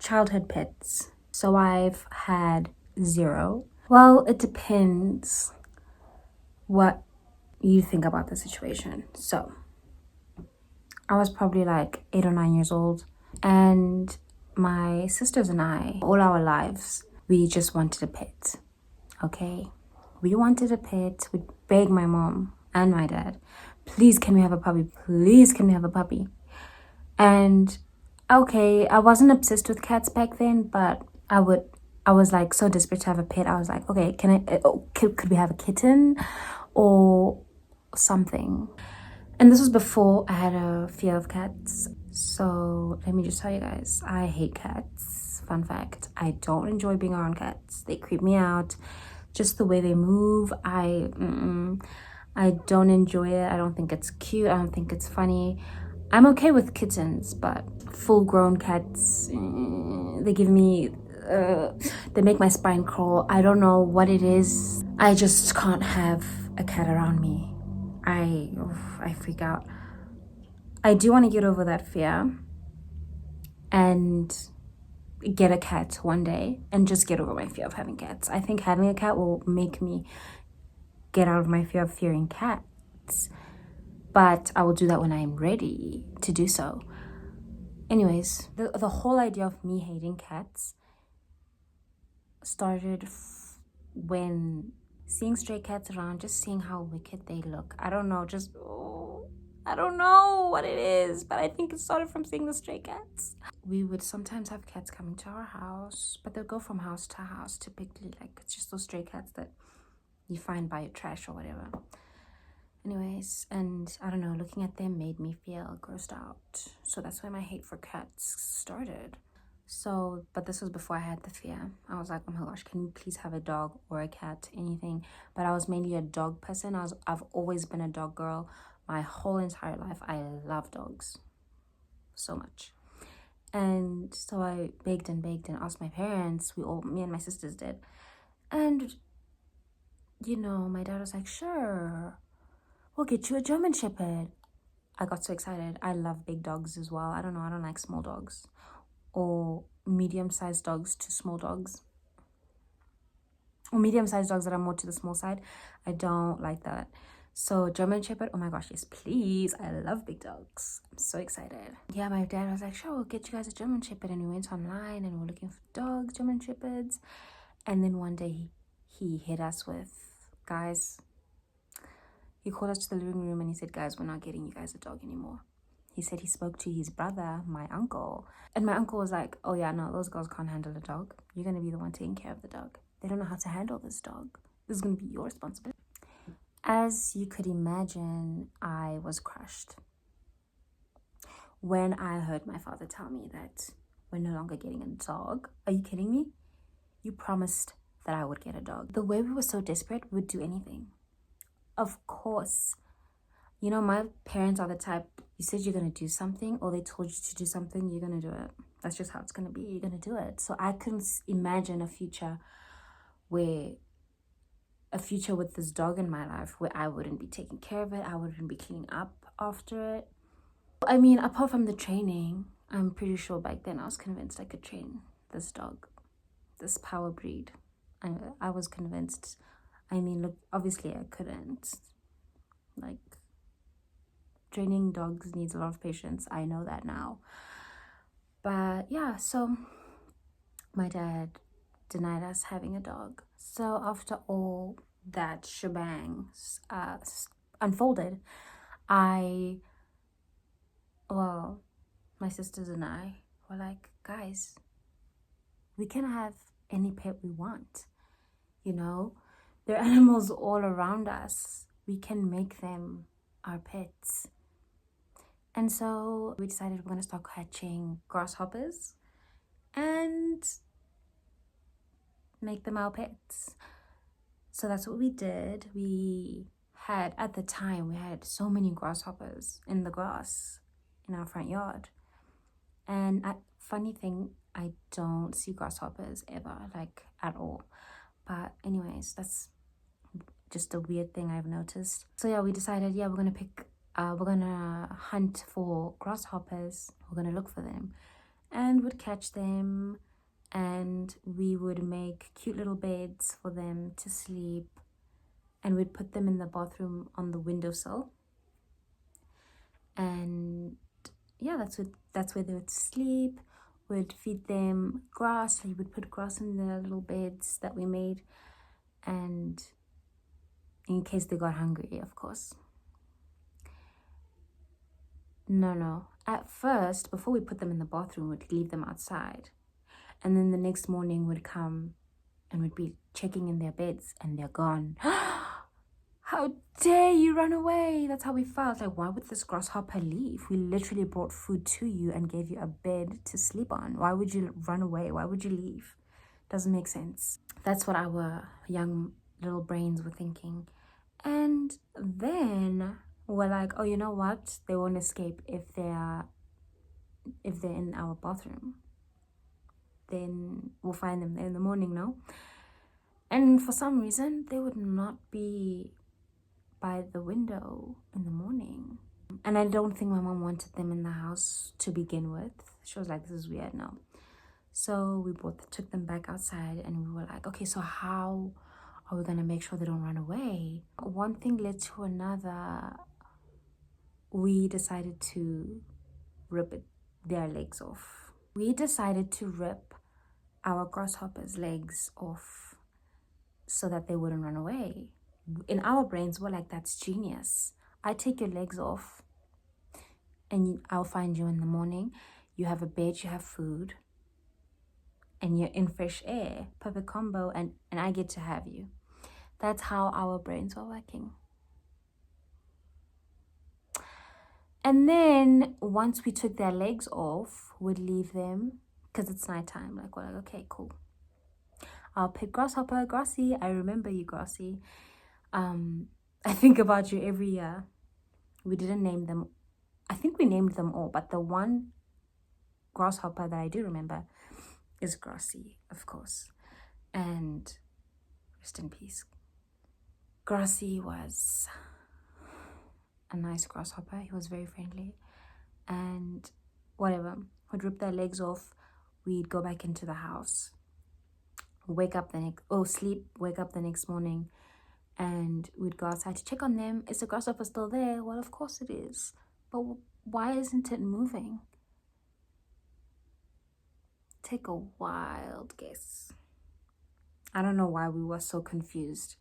childhood pets. So I've had 0. Well, it depends what you think about the situation. So I was probably like 8 or 9 years old, and my sisters and I, all our lives, we just wanted a pet. Okay, we wanted a pet. We begged my mom and my dad, please can we have a puppy, please can we have a puppy. And okay, I wasn't obsessed with cats back then, but I was like so desperate to have a pet. I was like, okay, could we have a kitten or something? And this was before I had a fear of cats. So let me just tell you guys, I hate cats. Fun fact, I don't enjoy being around cats. They creep me out. Just the way they move, I don't enjoy it. I don't think it's cute. I don't think it's funny. I'm okay with kittens, but full-grown cats, they give me, they make my spine crawl. I don't know what it is. I just can't have a cat around me. I freak out. I do want to get over that fear and get a cat one day and just get over my fear of having cats. I think having a cat will make me get out of my fear of fearing cats, but I will do that when I'm ready to do so. Anyways, the whole idea of me hating cats started when seeing stray cats around, just seeing how wicked they look. I don't know, I don't know what it is, but I think it started from seeing the stray cats. We would sometimes have cats coming to our house, but they'll go from house to house, typically. Like, it's just those stray cats that you find by your trash or whatever. Anyways, and I don't know, looking at them made me feel grossed out. So that's where my hate for cats started. So, but this was before I had the fear. I was like, oh my gosh, can you please have a dog or a cat, anything? But I was mainly a dog person. I've always been a dog girl my whole entire life. I love dogs so much. And so I begged and asked my parents. Me and my sisters did. And, my dad was like, sure, we'll get you a German Shepherd. I got so excited. I love big dogs as well. I don't know, I don't like small dogs or medium-sized dogs to small dogs, or medium-sized dogs that are more to the small side. I don't like that. So German Shepherd, oh my gosh, yes, please. I love big dogs. I'm so excited. Yeah, my dad was like, sure, we'll get you guys a German Shepherd. And we went online and we're looking for dogs, German Shepherds. And then one day he hit us with, guys, he called us to the living room and he said, guys, we're not getting you guys a dog anymore. He said he spoke to his brother, my uncle. And my uncle was like, oh yeah, no, those girls can't handle a dog. You're going to be the one taking care of the dog. They don't know how to handle this dog. This is going to be your responsibility. As you could imagine, I was crushed when I heard my father tell me that we're no longer getting a dog. Are you kidding me? You promised that I would get a dog. The way we were so desperate, we would do anything. Of course. My parents are the type, you said you're going to do something, or they told you to do something, you're going to do it. That's just how it's going to be. You're going to do it. So I couldn't imagine a future with this dog in my life where I wouldn't be taking care of it. I wouldn't be cleaning up after it. I mean, apart from the training, I'm pretty sure back then I was convinced I could train this dog, this power breed. I was convinced. I mean, look, obviously I couldn't. Like, training dogs needs a lot of patience. I know that now. But yeah, so my dad denied us having a dog. So after all that shebang unfolded, my sisters and I were like, guys, we can have any pet we want. There are animals all around us. We can make them our pets. And so we decided we're going to start catching grasshoppers and make them our pets. So that's what we did. At the time, we had so many grasshoppers in the grass in our front yard. And funny thing, I don't see grasshoppers ever, like at all. But anyways, that's just a weird thing I've noticed. So yeah, we decided, we're gonna hunt for grasshoppers. We're gonna look for them. and would catch them, and we would make cute little beds for them to sleep, and we'd put them in the bathroom on the windowsill. And yeah, that's where they would sleep. We'd feed them grass. We would put grass in the little beds that we made, and in case they got hungry, of course. No. At first, before we put them in the bathroom, we'd leave them outside. And then the next morning would come and we'd be checking in their beds and they're gone. How dare you run away? That's how we felt. Like, why would this grasshopper leave? We literally brought food to you and gave you a bed to sleep on. Why would you run away? Why would you leave? Doesn't make sense. That's what our young little brains were thinking. And then we're like, oh, you know what? They won't escape if they're in our bathroom. Then we'll find them there in the morning, no? And for some reason, they would not be by the window in the morning. And I don't think my mom wanted them in the house to begin with. She was like, this is weird, no. So we took them back outside and we were like, okay, so how are we gonna make sure they don't run away? One thing led to another. We decided to rip their legs off. We decided to rip our grasshoppers' legs off so that they wouldn't run away. In our brains, we're like, that's genius. I take your legs off and I'll find you in the morning. You have a bed, you have food, and you're in fresh air. Perfect combo, and I get to have you. That's how our brains were working. And then once we took their legs off, we'd leave them because it's nighttime. Like, we're like, okay, cool. I'll pick Grasshopper, Grassy. I remember you, Grassy. I think about you every year. We didn't name them. I think we named them all, but the one grasshopper that I do remember is Grassy, of course. And rest in peace. Grassy was a nice grasshopper. He was very friendly. And whatever, we'd rip their legs off. We'd go back into the house. Wake up the next morning, and we'd go outside to check on them. Is the grasshopper still there? Well, of course it is. But why isn't it moving? Take a wild guess. I don't know why we were so confused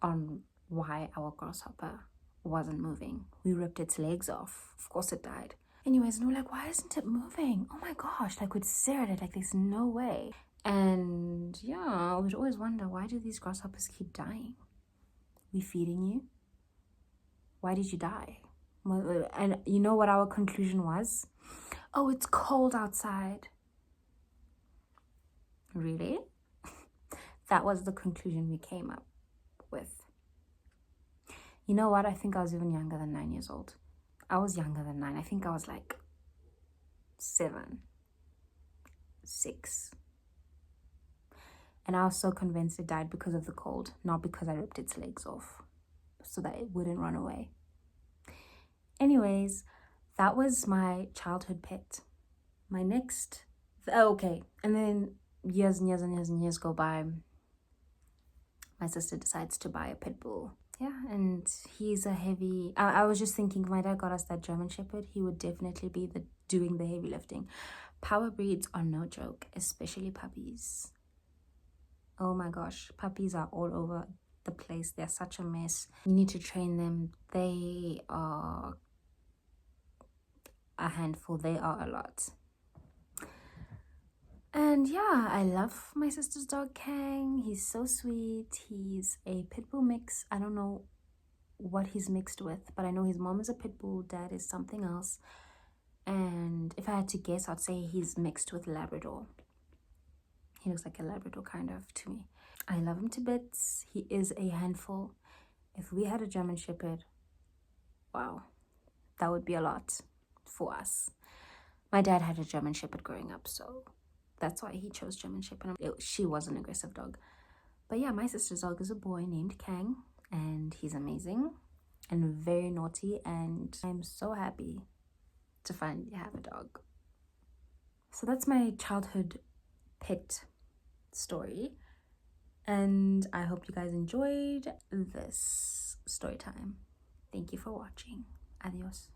on why our grasshopper wasn't moving. We ripped its legs off. Of course it died. Anyways, and we're like, why isn't it moving? Oh my gosh, like we'd stare at it like there's no way. And yeah, I would always wonder, why do these grasshoppers keep dying? We feeding you? Why did you die? Well, and you know what our conclusion was? Oh, it's cold outside. Really? That was the conclusion we came up with. You know what? I think I was even younger than 9 years old. I was younger than 9. I think I was like 7, 6. And I was so convinced it died because of the cold, not because I ripped its legs off so that it wouldn't run away. Anyways, that was my childhood pet. My next... okay. And then years and years and years and years go by. My sister decides to buy a pit bull. Yeah, and he's a heavy... I was just thinking, if my dad got us that German Shepherd, he would definitely be doing the heavy lifting. Power breeds are no joke, especially puppies. Oh my gosh, puppies are all over the place. They're such a mess. You need to train them. They are a handful. They are a lot. And yeah, I love my sister's dog, Kang. He's so sweet. He's a pit bull mix. I don't know what he's mixed with, but I know his mom is a pit bull, dad is something else. And if I had to guess, I'd say he's mixed with Labrador. He looks like a Labrador kind of to me. I love him to bits. He is a handful. If we had a German Shepherd, wow, that would be a lot for us. My dad had a German Shepherd growing up, so that's why he chose German Shepherd. She was an aggressive dog. But yeah, my sister's dog is a boy named Kang, and he's amazing and very naughty, and I'm so happy to finally have a dog. So that's my childhood pet story. And I hope you guys enjoyed this story time. Thank you for watching. Adios.